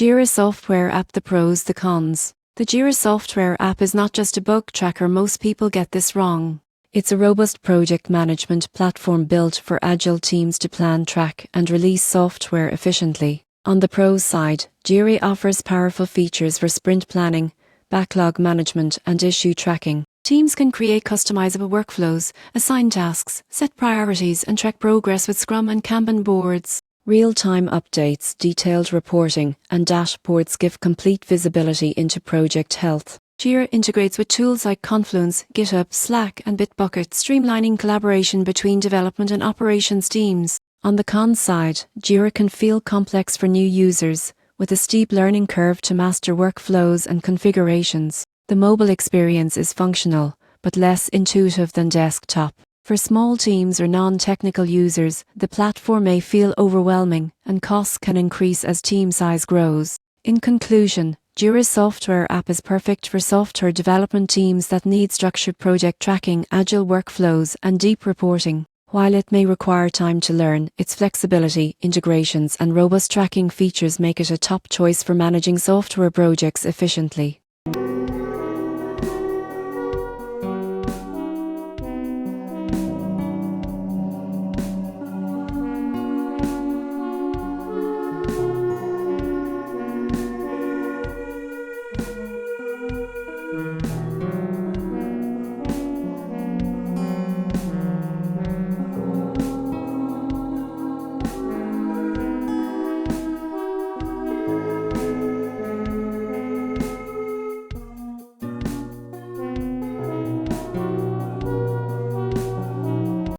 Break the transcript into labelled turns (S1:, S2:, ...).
S1: Jira software app. The pros, the cons. The Jira software app is not just a bug tracker. Most people get this wrong. It's a robust project management platform built for agile teams to plan, track, and release software efficiently. On the pros side, Jira offers powerful features for sprint planning, backlog management, and issue tracking. Teams can create customizable workflows, assign tasks, set priorities, and track progress with Scrum and Kanban boards. Real-time updates, detailed reporting, and dashboards give complete visibility into project health. Jira integrates with tools like Confluence, GitHub, Slack, and Bitbucket, streamlining collaboration between development and operations teams. On the cons side, Jira can feel complex for new users, with a steep learning curve to master workflows and configurations. The mobile experience is functional, but less intuitive than desktop. For small teams or non-technical users, the platform may feel overwhelming, and costs can increase as team size grows. In conclusion, Jira's software app is perfect for software development teams that need structured project tracking, agile workflows, and deep reporting. While it may require time to learn, its flexibility, integrations, and robust tracking features make it a top choice for managing software projects efficiently.